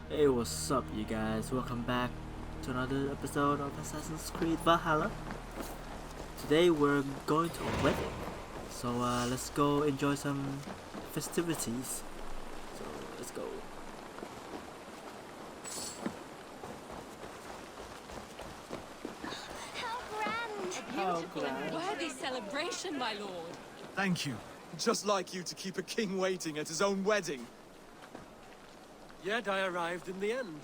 Hey, what's up, you guys? Welcome back to another episode of Assassin's Creed Valhalla. Today we're going to a wedding, so let's go enjoy some festivities. So let's go. How grand! Worthy celebration, my lord. Thank you. Just like you to keep a king waiting at his own wedding. Yet I arrived in the end.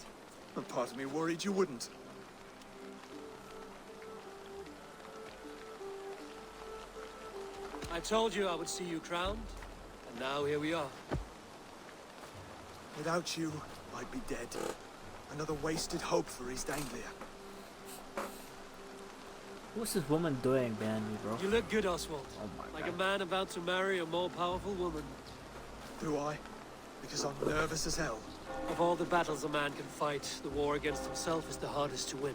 A part of me worried you wouldn't. I told you I would see you crowned, and now here we are. Without you, I'd be dead. Another wasted hope for East Anglia. What's this woman doing behind me, bro? You look good, Oswald. Oh my like God. a man about to marry a more powerful woman. Do I? Because I'm nervous as hell. Of all the battles a man can fight, the war against himself is the hardest to win.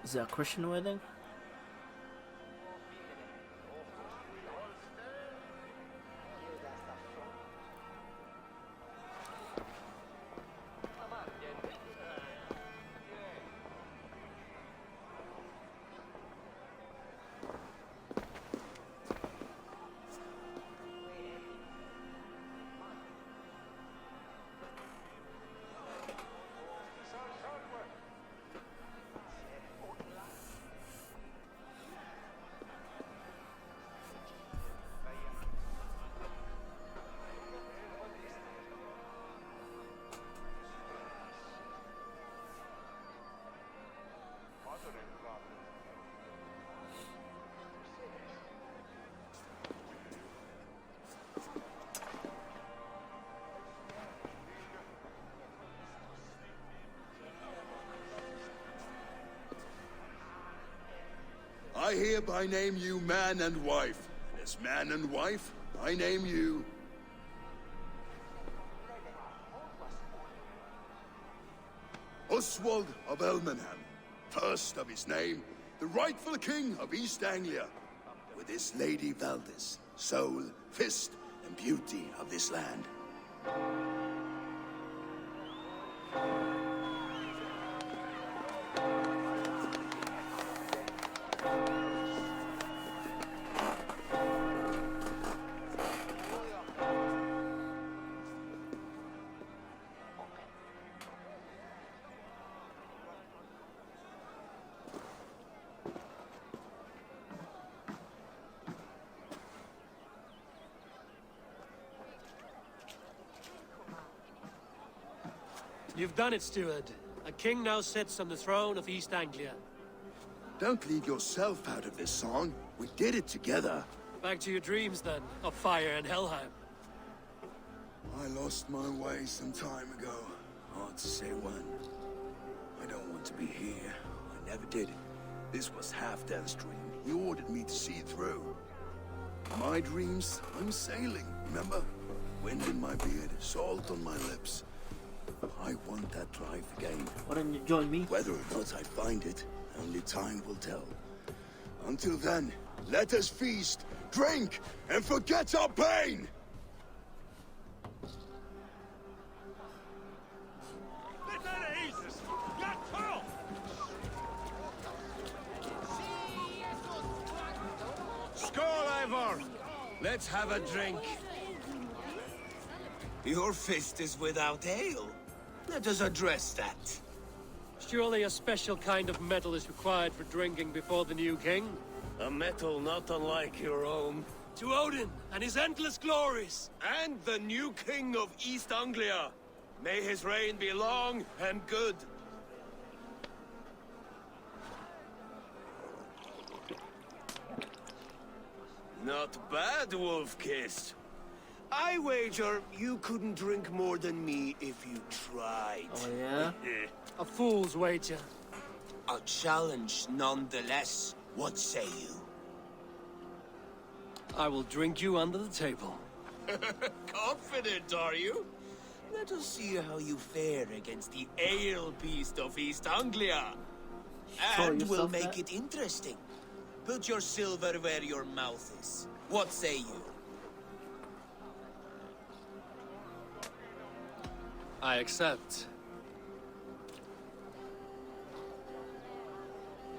Is it a Christian wedding? I hereby name you man and wife. And as man and wife, I name you... Oswald of Elmenham, first of his name, the rightful king of East Anglia, with his lady Valdis, soul, fist, and beauty of this land. You've done it, steward. A king now sits on the throne of East Anglia. Don't leave yourself out of this song. We did it together. Back to your dreams, then, of fire and Helheim. I lost my way some time ago. Hard to say when. I don't want to be here. I never did. This was Halfdan's dream. He ordered me to see it through. My dreams, I'm sailing, remember? Wind in my beard, salt on my lips. I want that life again. Why don't you join me? Whether or not I find it, only time will tell. Until then, let us feast, drink, and forget our pain! Skål, Eivor! Let's have a drink. Your fist is without ale. Let us address that. Surely a special kind of metal is required for drinking before the new king? A metal not unlike your own. To Odin and his endless glories. And the new king of East Anglia. May his reign be long and good. Not bad, Wolf-Kissed. I wager you couldn't drink more than me if you tried. Oh yeah? A fool's wager. A challenge nonetheless. What say you? I will drink you under the table. Confident, are you? Let us see how you fare against the ale beast of East Anglia. Show And we'll yourself make that. it interesting. Put your silver where your mouth is. What say you? I accept.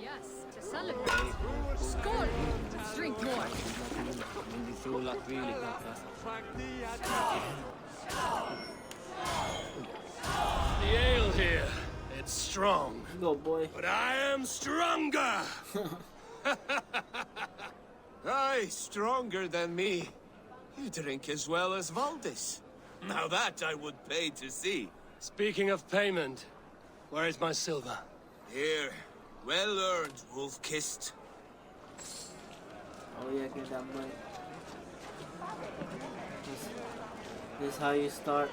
Yes, to celebrate. Skål! Drink more. The ale here, it's strong. Go, boy. But I am stronger! Aye, stronger than me. You drink as well as Valdis. Now that I would pay to see. Speaking of payment, where is my silver? Here, well earned, Wolf-Kissed. Oh yeah, give that money. This is how you start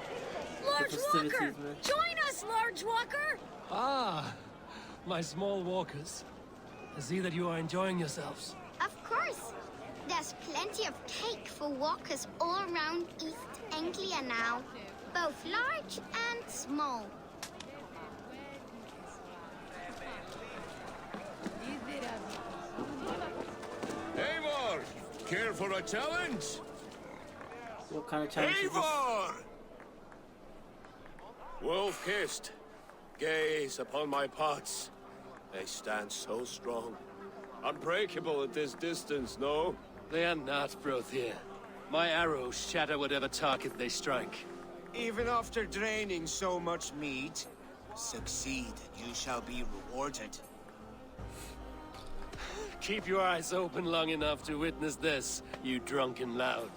the Large festivities, Walker! man. Join us, Large Walker! Ah, my small walkers. I see that you are enjoying yourselves. Of course. There's plenty of cake for walkers all around East Anglia now. Both large and small. Eivor! Care for a challenge? What kind of challenge is this? Eivor! Wolf-Kissed, gaze upon my pots. They stand so strong. Unbreakable at this distance, no? They are not, Brothier. My arrows shatter whatever target they strike. Even after draining so much meat, succeed and you shall be rewarded. Keep your eyes open long enough to witness this, you drunken lout.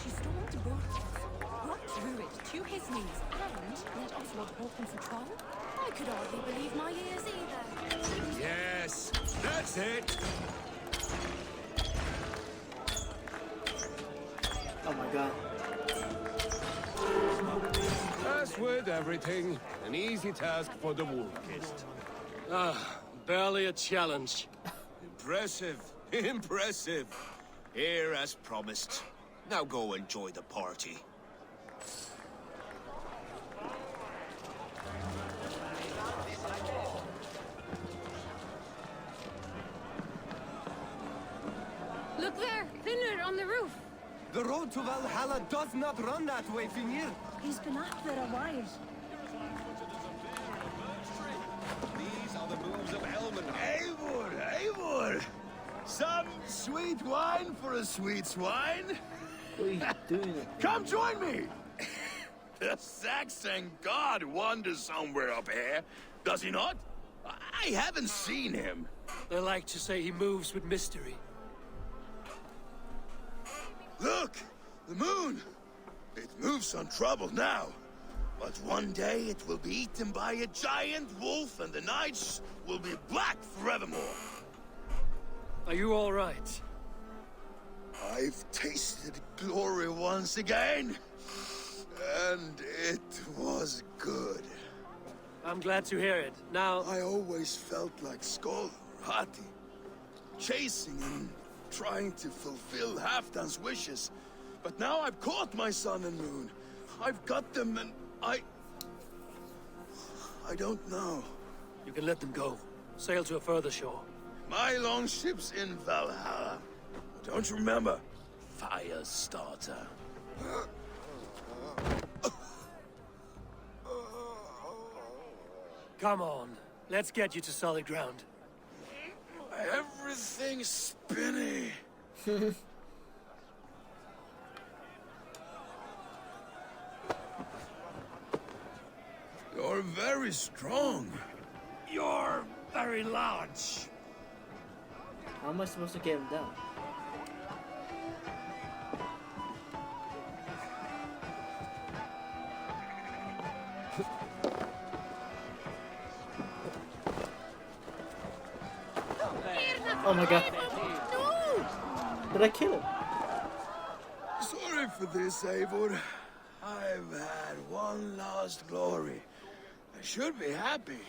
She stormed Borthos, got through it to his knees, and let Oswald walk in control? I could hardly believe my ears either. Yes, that's it! Oh my god. As with everything, an easy task for the Wolf-Kissed. Ah, barely a challenge. Impressive, impressive. Here as promised. Now go enjoy the party. Look there, Finner on the roof. The road to Valhalla does not run that way, Finnir. He's been up there a while. These are the moves of Elman. Eivor! Eivor! Some sweet wine for a sweet swine? What are you doing? Come join me! The Saxon god wanders somewhere up here, does he not? I haven't seen him. They like to say he moves with mystery. Look! The moon! It moves untroubled now. But one day it will be eaten by a giant wolf and the nights will be black forevermore. Are you all right? I've tasted glory once again. And it was good. I'm glad to hear it. Now, I always felt like Skoll, Hati, chasing and trying to fulfill Halfdan's wishes. But now I've caught my sun and moon. I've got them and I don't know. you can let them go. Sail to a further shore. My longship's in Valhalla. Don't you remember? Firestarter. Come on. Let's get you to solid ground. Everything's spinny. You're very strong. You're very large. How am I supposed to get him down? Oh my god. No! Did I kill him? Sorry for this, Eivor. I've had one last glory. I should be happy.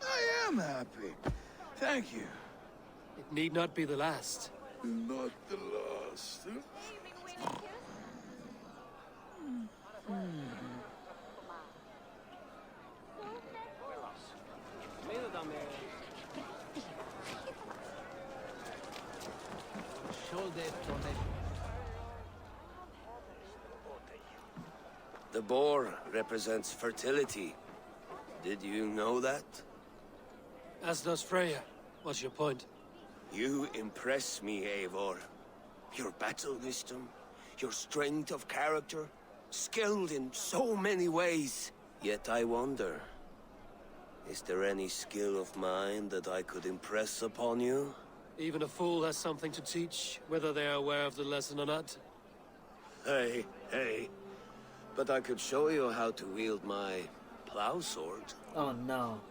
I am happy. Thank you. It need not be the last. Not the last. The boar represents fertility. Did you know that? As does Freya. What's your point? You impress me, Eivor. Your battle wisdom, your strength of character, skilled in so many ways. Yet I wonder, is there any skill of mine that I could impress upon you? Even a fool has something to teach, whether they are aware of the lesson or not. Hey. But I could show you how to wield my plow sword. Oh no.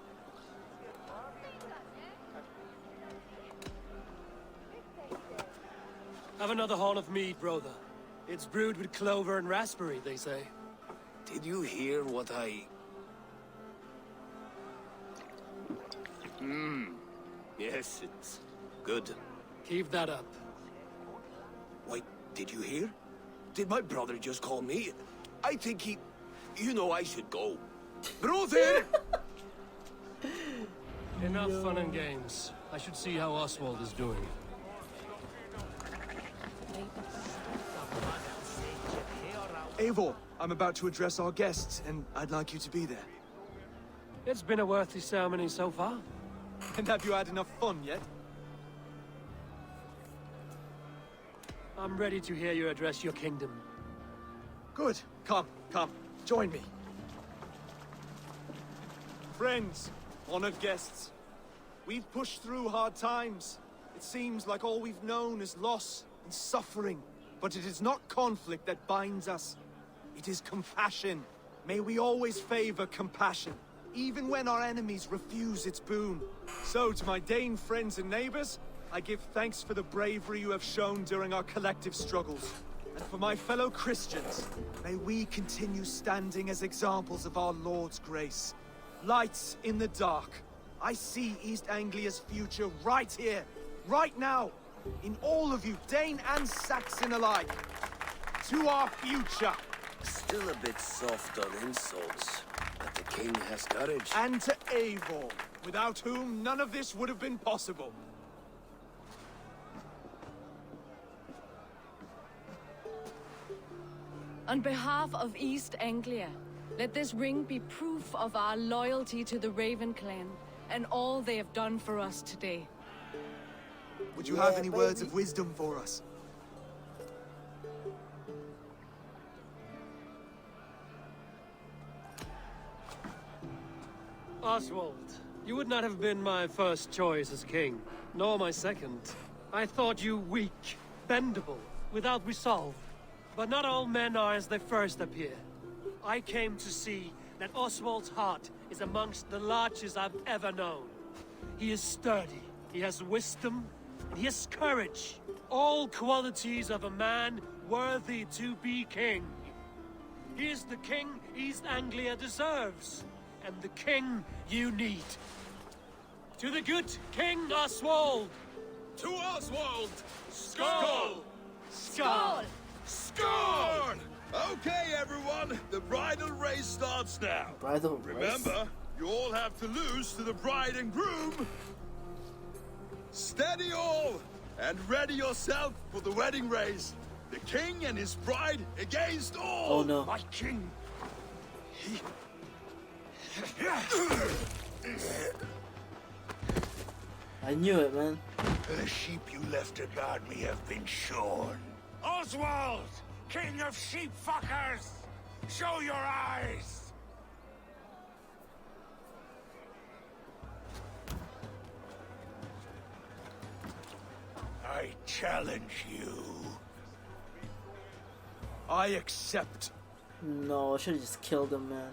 Have another horn of mead, brother. It's brewed with clover and raspberry, they say. Did you hear what I... Yes, it's good. Keep that up. Wait, did you hear? Did my brother just call me? I think he... You know I should go. Brother! Enough fun and games. I should see how Oswald is doing. Eivor, I'm about to address our guests, and I'd like you to be there. It's been a worthy ceremony so far. And have you had enough fun yet? I'm ready to hear you address your kingdom. Good. Come, join me. Friends, honored guests, we've pushed through hard times. It seems like all we've known is loss and suffering. But it is not conflict that binds us. It is compassion. May we always favor compassion, even when our enemies refuse its boon. So, to my Dane friends and neighbors, I give thanks for the bravery you have shown during our collective struggles. And for my fellow Christians, may we continue standing as examples of our Lord's grace. Lights in the dark. I see East Anglia's future right here, right now, in all of you, Dane and Saxon alike. To our future. Still a bit soft on insults, but the king has courage. And to Eivor, without whom none of this would have been possible. On behalf of East Anglia, let this ring be proof of our loyalty to the Raven clan and all they have done for us today. Would you have any words of wisdom for us? Oswald, you would not have been my first choice as king, nor my second. I thought you weak, bendable, without resolve. But not all men are as they first appear. I came to see that Oswald's heart is amongst the largest I've ever known. He is sturdy, he has wisdom, and he has courage. All qualities of a man worthy to be king. He is the king East Anglia deserves, and the king you need. To the good King Oswald! To Oswald! Skull! Skull! Score! Okay, everyone, the bridal race starts now. Bridal race? Remember, you all have to lose to the bride and groom. Steady all, and ready yourself for the wedding race. The king and his bride against all. Oh no. My king. I knew it, man. The sheep you left to guard me have been shorn. Oswald, king of sheep fuckers, show your eyes. I challenge you. I accept. No, I should have just killed him, man.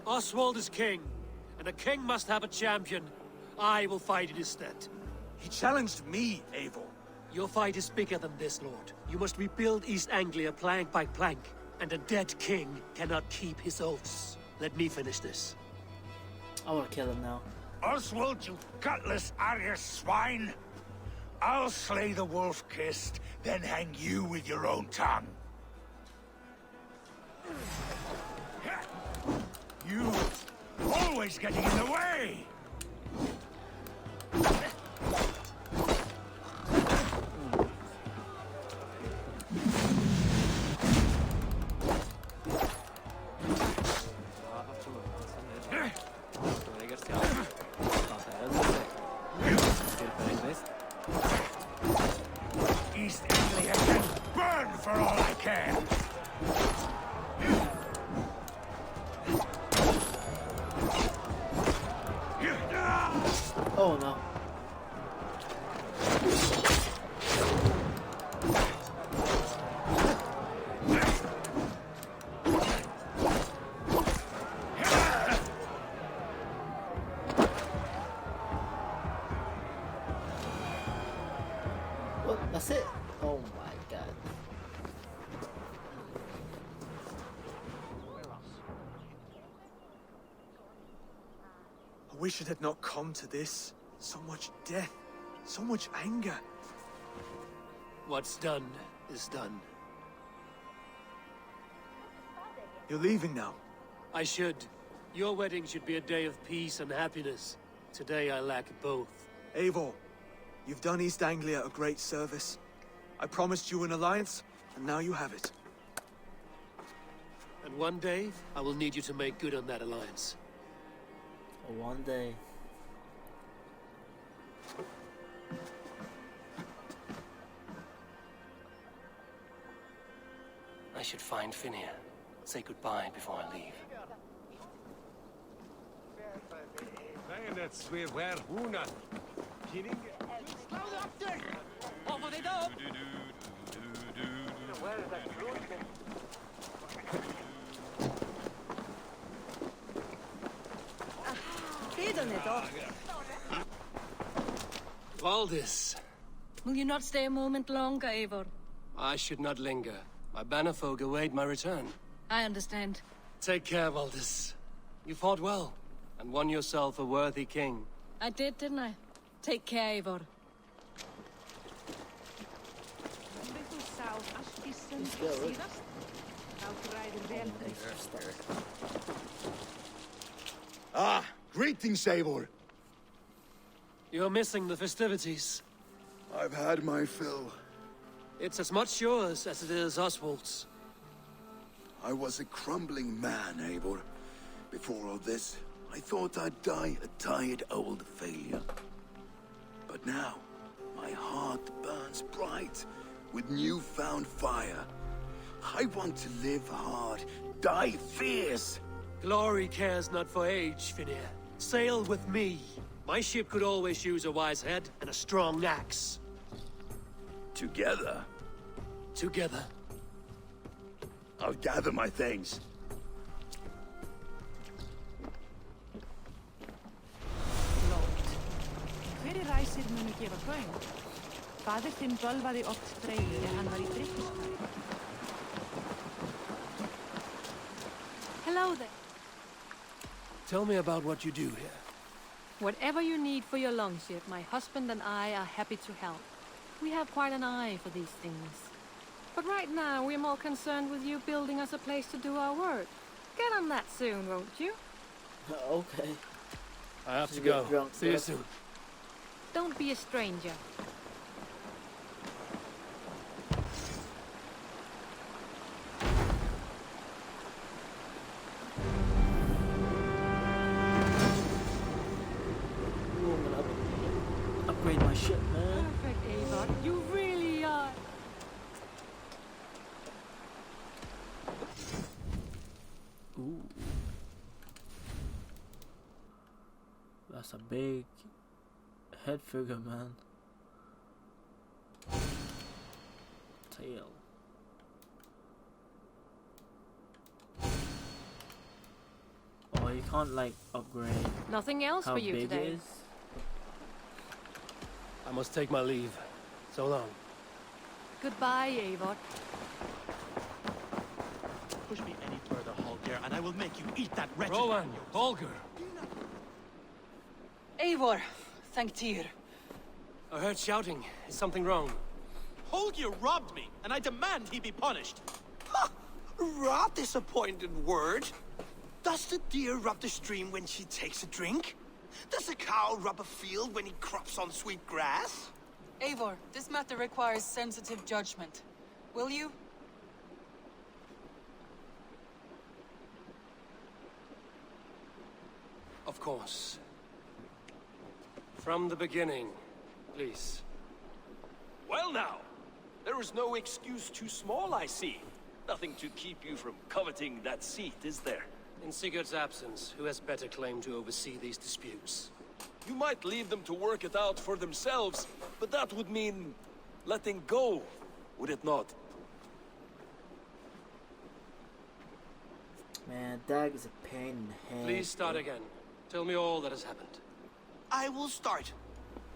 Oswald is king, and a king must have a champion. I will fight in his stead. He challenged me, Eivor. Your fight is bigger than this, Lord. You must rebuild East Anglia plank by plank, and a dead king cannot keep his oaths. Let me finish this. I want to kill him now. Oswald, you gutless Arya swine! I'll slay the wolf-kissed, then hang you with your own tongue. You always getting in the way! East Anglia can burn for all I care! Oh no. What? That's it? Oh my god. I wish it had not come to this. So much death, so much anger. What's done is done. You're leaving now. I should. Your wedding should be a day of peace and happiness. Today I lack both. Eivor, you've done East Anglia a great service. I promised you an alliance, and now you have it. And one day, I will need you to make good on that alliance. One day. I should find Finir. Say goodbye before I leave. Valdis, Will you not stay a moment longer, Eivor? I should not linger. My banner folk await my return. I understand. Take care, Valdis. You fought well, and won yourself a worthy king. I did, didn't I? Take care, Eivor. Ah, greetings, Eivor. You're missing the festivities. I've had my fill. It's as much yours as it is Oswald's. I was a crumbling man, Eivor. Before all this, I thought I'd die a tired old failure. But now, my heart burns bright with newfound fire. I want to live hard, die fierce. Glory cares not for age, Finir. Sail with me. My ship could always use a wise head and a strong axe. Together, Together. I'll gather my things. Hver ræsir munu gefa gaum? Faðir þinn bölvaði oft dregið hann var í drykkjuskap. Hello there. Tell me about what you do here. Whatever you need for your longship, my husband and I are happy to help. We have quite an eye for these things. But right now, we're more concerned with you building us a place to do our work. Get on that soon, won't you? Okay. I have to Just get go. drunk See you first. soon. Don't be a stranger. Ooh, I'm gonna upgrade my ship, man. Perfect, Eivor. You really are. Ooh. That's a big, Head figure, man. Tail. Oh, you can't like upgrade. Nothing else How for you big today. it is. I must take my leave. So long. Goodbye, Eivor. Push me any further, Holger, and I will make you eat that wretched... Rowan, Holger. Eivor, thank Tyr. I heard shouting. Is something wrong? Holger robbed me, and I demand he be punished. Ha! Raw disappointed word. Does the deer rub the stream when she takes a drink? Does a cow rub a field when he crops on sweet grass? Eivor, this matter requires sensitive judgment. Will you? Of course. From the beginning, please. Well now, there is no excuse too small, I see. Nothing to keep you from coveting that seat, is there? In Sigurd's absence, who has better claim to oversee these disputes? You might leave them to work it out for themselves, but that would mean letting go, would it not? Man, Dag is a pain in the head. Please start again. Tell me all that has happened. I will start.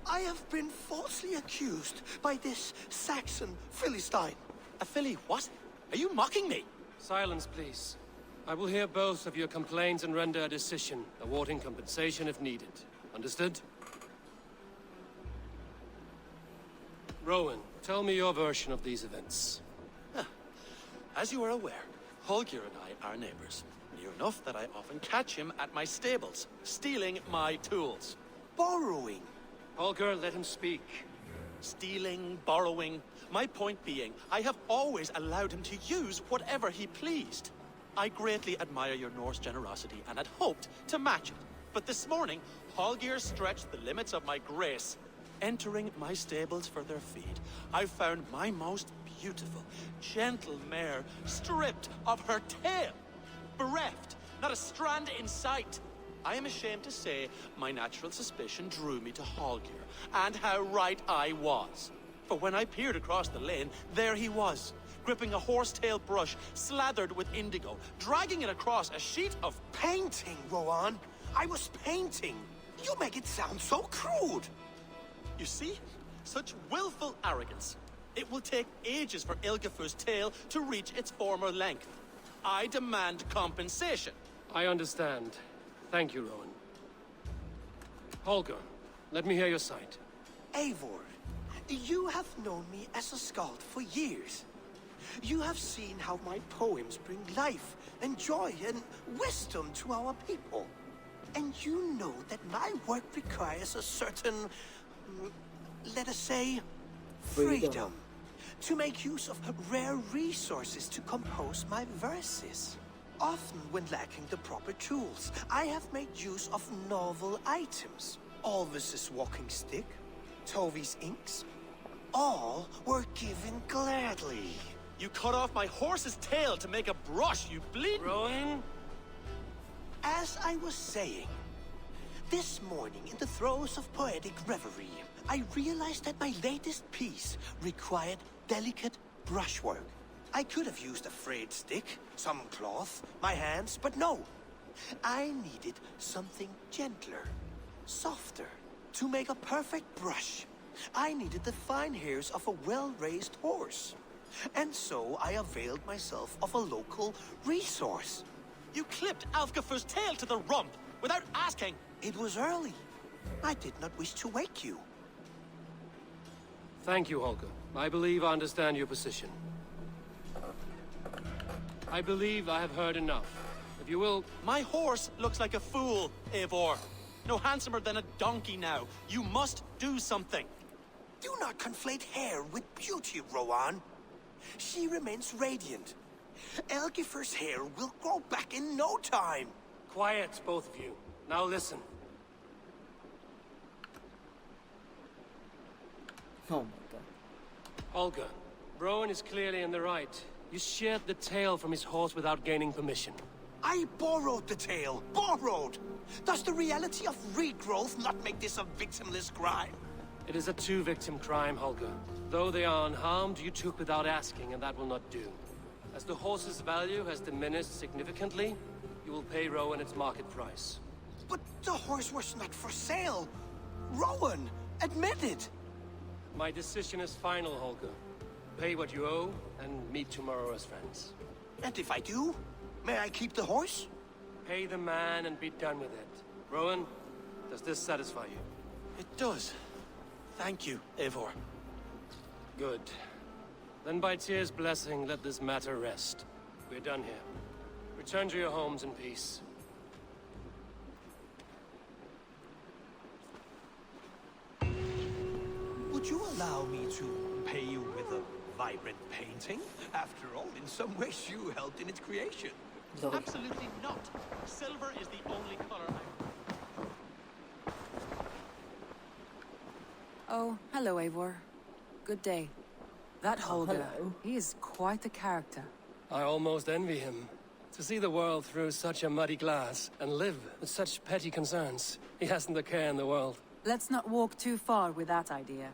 I have been falsely accused by this Saxon Philistine. A Philly what? Are you mocking me? Silence, please. I will hear both of your complaints and render a decision, awarding compensation if needed. Understood? Rowan, tell me your version of these events. As you are aware, Holger and I are neighbors. Near enough that I often catch him at my stables, stealing my tools. Borrowing. Holger, let him speak. Stealing, borrowing. My point being, I have always allowed him to use whatever he pleased. I greatly admire your Norse generosity and had hoped to match it. But this morning, Holger stretched the limits of my grace. Entering my stables for their feed, I found my most beautiful, gentle mare stripped of her tail. Bereft, not a strand in sight. I am ashamed to say my natural suspicion drew me to Holger, and how right I was. For when I peered across the lane, there he was, gripping a horsetail brush slathered with indigo, dragging it across a sheet of painting, Rowan. I was painting. You make it sound so crude. You see? Such willful arrogance. It will take ages for Ilgafur's tail to reach its former length. I demand compensation. I understand. Thank you, Rowan. Holger, let me hear your side. Eivor, you have known me as a skald for years. You have seen how my poems bring life and joy and wisdom to our people. And you know that my work requires a certain, let us say, freedom. To make use of rare resources to compose my verses. Often when lacking the proper tools, I have made use of novel items. Alvis's walking stick, Tovi's inks, all were given gladly. You cut off my horse's tail to make a brush, you bleed. Rowan? As I was saying, this morning in the throes of poetic reverie, I realized that my latest piece required delicate brushwork. I could have used a frayed stick, some cloth, my hands, but no. I needed something gentler, softer. To make a perfect brush, I needed the fine hairs of a well-raised horse. And so I availed myself of a local resource. You clipped Alfgafur's tail to the rump without asking. It was early. I did not wish to wake you. Thank you, Holger. I believe I understand your position. I believe I have heard enough. If you will... My horse looks like a fool, Eivor. No handsomer than a donkey now. You must do something. Do not conflate hair with beauty, Rowan. She remains radiant. Elgifur's hair will grow back in no time. Quiet, both of you. Now listen. Oh my god. Holger, Rowan is clearly in the right. You sheared the tail from his horse without gaining permission. I borrowed the tale. Borrowed! Does the reality of regrowth not make this a victimless crime? It is a two-victim crime, Holger. Though they are unharmed, you took without asking, and that will not do. As the horse's value has diminished significantly, you will pay Rowan its market price. But the horse was not for sale. Rowan, admit it. My decision is final, Holger. Pay what you owe, and meet tomorrow as friends. And if I do, may I keep the horse? Pay the man and be done with it. Rowan, does this satisfy you? It does. Thank you, Eivor. Good. Then by Tyr's blessing, let this matter rest. We're done here. Return to your homes in peace. Would you allow me to pay you with a vibrant painting? After all, in some ways you helped in its creation. Absolutely not. Silver is the only color I... Oh, hello, Eivor. Good day. That Holger, hello. he is quite a character. I almost envy him. To see the world through such a muddy glass, and live with such petty concerns. He hasn't a care in the world. Let's not walk too far with that idea.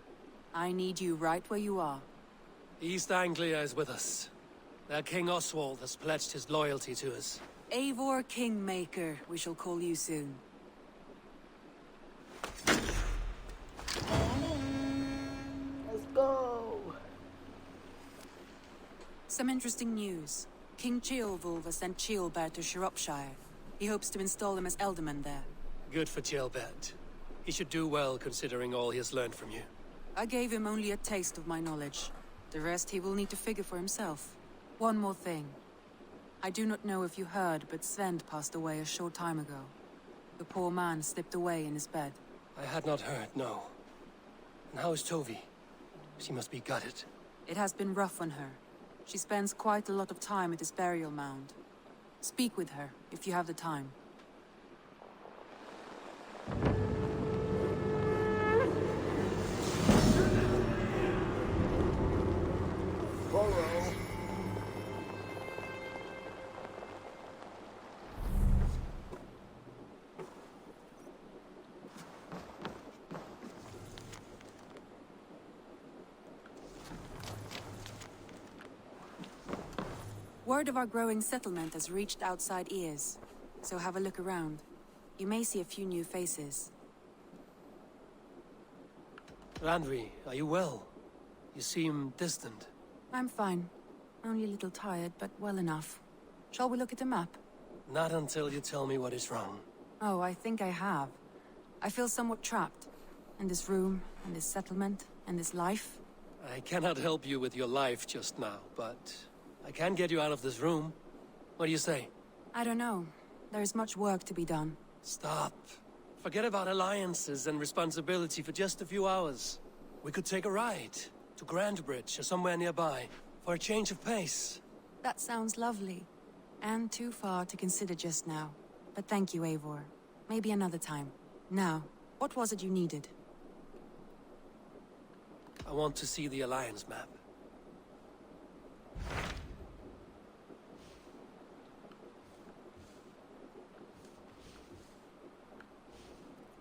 I need you right where you are. East Anglia is with us. Their King Oswald has pledged his loyalty to us. Eivor Kingmaker, we shall call you soon. Let's go! Some interesting news. King Ceolwulf has sent Ceolbert to Shropshire. He hopes to install him as Ealdorman there. Good for Ceolbert. He should do well considering all he has learned from you. I gave him only a taste of my knowledge. The rest he will need to figure for himself. One more thing. I do not know if you heard, but Sven passed away a short time ago. The poor man slipped away in his bed. I had not heard, no. And how is Tovi? She must be gutted. It has been rough on her. She spends quite a lot of time at his burial mound. Speak with her, if you have the time. Borrow. Word of our growing settlement has reached outside ears, so have a look around. You may see a few new faces. Randvi, are you well? You seem distant. I'm fine. Only a little tired, but well enough. Shall we look at the map? Not until you tell me what is wrong. Oh, I think I have. I feel somewhat trapped. In this room, in this settlement, in this life. I cannot help you with your life just now, but I can get you out of this room. What do you say? I don't know. There is much work to be done. Stop. Forget about alliances and responsibility for just a few hours. We could take a ride to Grandbridge or somewhere nearby for a change of pace. That sounds lovely. And too far to consider just now. But thank you, Eivor. Maybe another time. Now, what was it you needed? I want to see the Alliance map.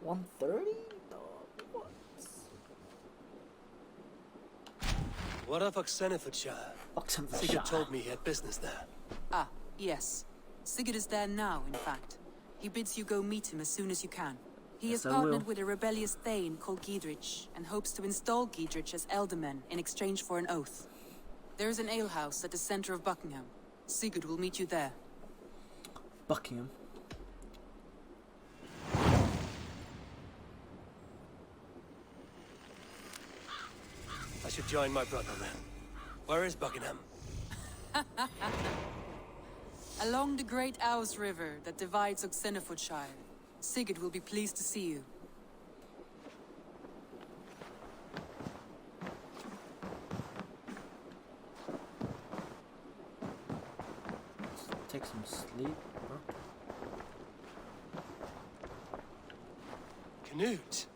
$130? What? What of Oxenfordshire? Sigurd told me he had business there. Ah, yes. Sigurd is there now, in fact. He bids you go meet him as soon as you can. He Yes, has I partnered will. with a rebellious Thane called Giedrich, and hopes to install Giedrich as Ealdorman in exchange for an oath. There is an alehouse at the center of Buckingham. Sigurd will meet you there. Buckingham. I should join my brother then. Where is Buckingham? Along the great Ouse River that divides Oxenfordshire. Sigurd will be pleased to see you. Take some sleep, bro. Knut,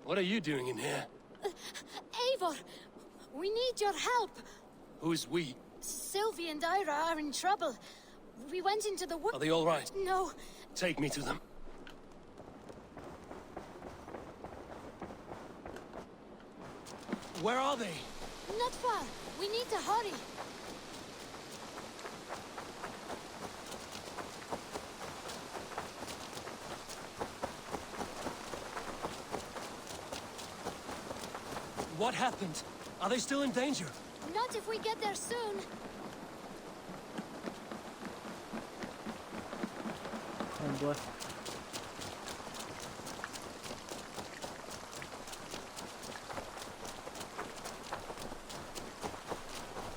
what are you doing in here? Eivor, we need your help. Who's we? Sylvie and Ira are in trouble. We went into the wood. Are they all right? No. Take me to them. Where are they? Not far. We need to hurry. What happened? Are they still in danger? Not if we get there soon. Oh boy.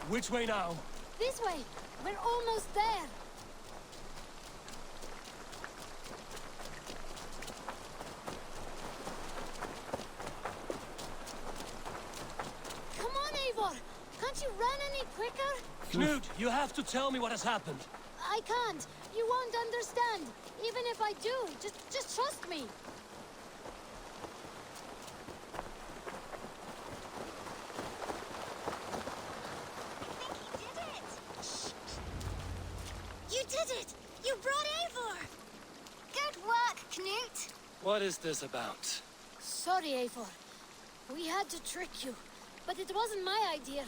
Which way now? This way. We're almost there. Come on, Eivor. Can't you run any quicker? Knut, you have to tell me what has happened. I can't. You won't understand. Even if I do, just trust me. You did it! You brought Eivor! Good work, Knut. What is this about? Sorry, Eivor. We had to trick you. But it wasn't my idea.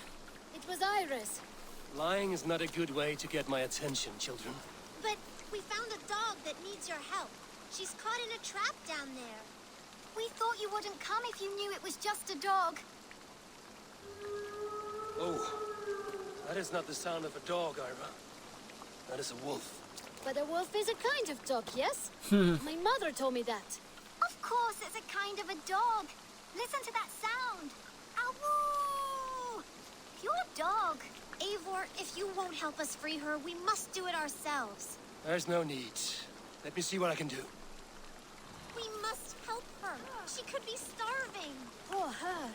It was Iris. Lying is not a good way to get my attention, children. But we found a dog that needs your help. She's caught in a trap down there. We thought you wouldn't come if you knew it was just a dog. Oh, that is not the sound of a dog, Ira. That is a wolf. But a wolf is a kind of dog, yes? My mother told me that. Of course it's a kind of a dog. Listen to that sound. Awoo! Pure dog. Eivor, if you won't help us free her, we must do it ourselves. There's no need. Let me see what I can do. We must help her. She could be starving. Poor her.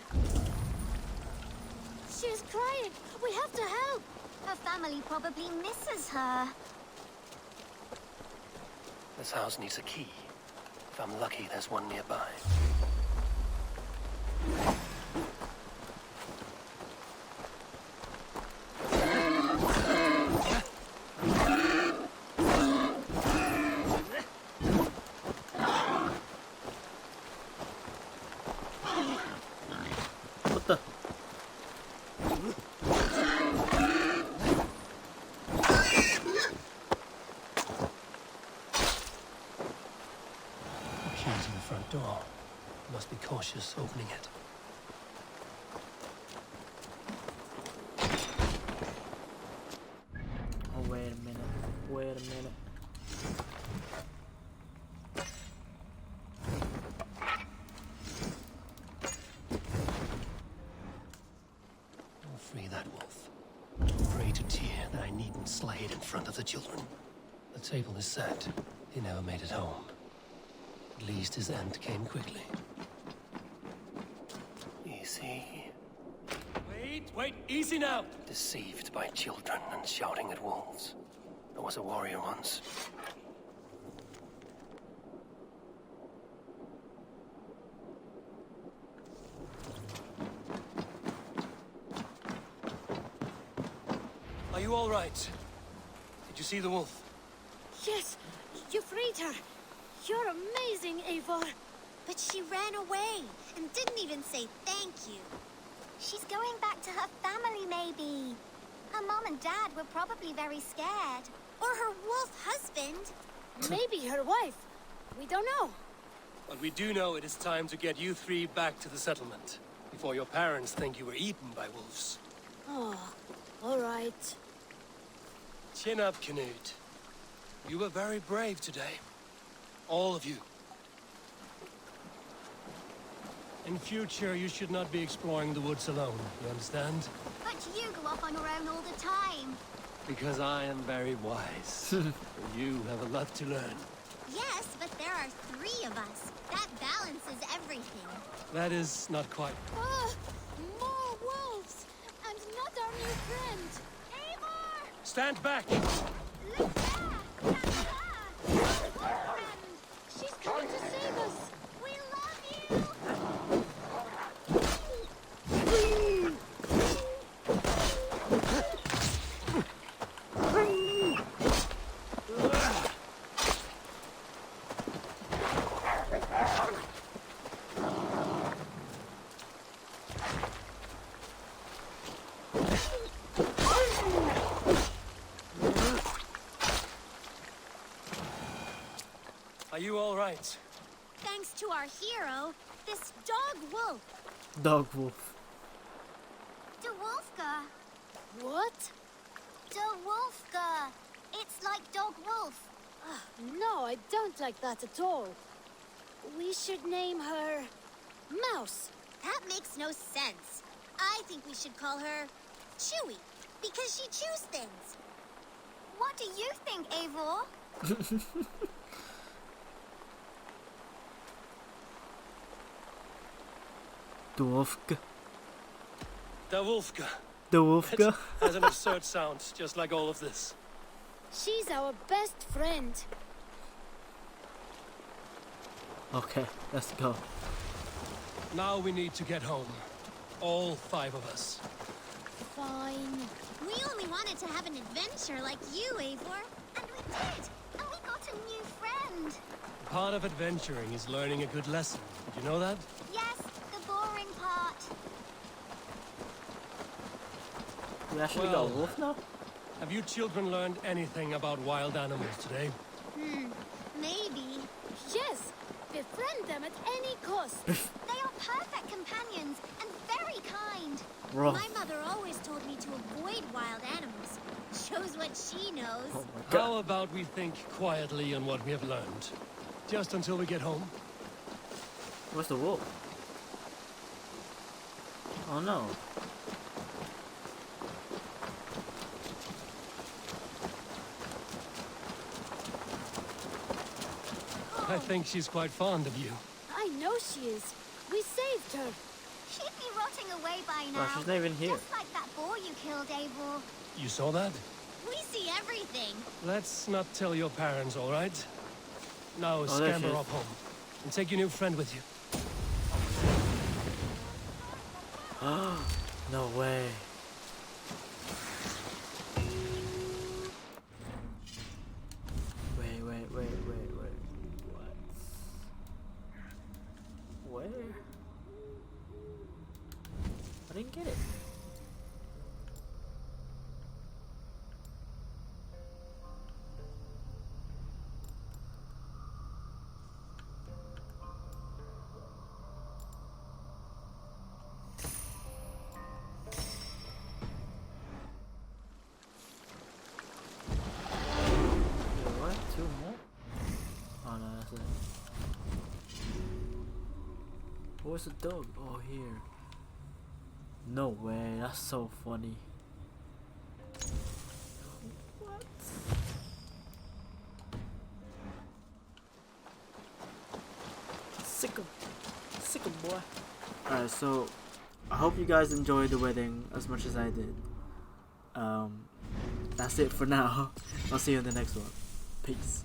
She's crying. We have to help. Her family probably misses her. This house needs a key. If I'm lucky, there's one nearby. What the? Key to the front door. Must be cautious opening it. Oh, wait a minute. Wait a minute. I'll free that wolf. Pray to Tyr that I needn't slay it in front of the children. The table is set. He never made it home. At least his end came quickly. Easy. Wait, easy now! Deceived by children and shouting at wolves. I was a warrior once. Are you all right? Did you see the wolf? Yes, you freed her. You're amazing, Eivor. But she ran away and didn't even say thank you. She's going back to her family, maybe. Her mom and dad were probably very scared. Or her wolf husband. Maybe her wife. We don't know. But we do know it is time to get you three back to the settlement. Before your parents think you were eaten by wolves. Oh, all right. Chin up, Knut. You were very brave today. All of you. In future, you should not be exploring the woods alone, you understand? But you go off on your own all the time. Because I am very wise. You have a lot to learn. Yes, but there are 3 of us. That balances everything. That is not quite. Ah, more wolves! And not our new friend! Eivor! Stand back! Look there! That's her! Our friend! She's coming to save us! We love you! Are you all right? Thanks to our hero, this dog wolf. Dog wolf. De Wolfga. What? De Wolfga. It's like dog wolf. No, I don't like that at all. We should name her Mouse. That makes no sense. I think we should call her Chewy, because she chews things. What do you think, Eivor? Dwarfka. The Wolfga. The Wolfga. It has an absurd sound, just like all of this. She's our best friend. Okay, let's go. Now we need to get home. All 5 of us. Fine. We only wanted to have an adventure like you, Eivor. And we did. And we got a new friend. Part of adventuring is learning a good lesson. Did you know that? Yes, the boring part. We actually got a wolf now? Have you children learned anything about wild animals today? Maybe. Yes, befriend them at any cost. They are perfect companions and very kind. Bro. My mother always told me to avoid wild animals. Shows what she knows. Oh my god. How about we think quietly on what we have learned? Just until we get home? Where's the wolf? Oh no. I think she's quite fond of you. I know she is. We saved her. She'd be rotting away by now. Wow, she's not even here. Just like that boar you killed, Eivor. You saw that? We see everything. Let's not tell your parents, all right? Now Oh, there she scamper is. up home. And take your new friend with you. No way. Wait. What? Where? I didn't get it. What? 2 more? Oh no, that's it. Where's the dog? Oh, here. No way, that's so funny. What? Sick 'em, boy. Alright, so I hope you guys enjoyed the wedding as much as I did. That's it for now. I'll see you in the next one. Peace.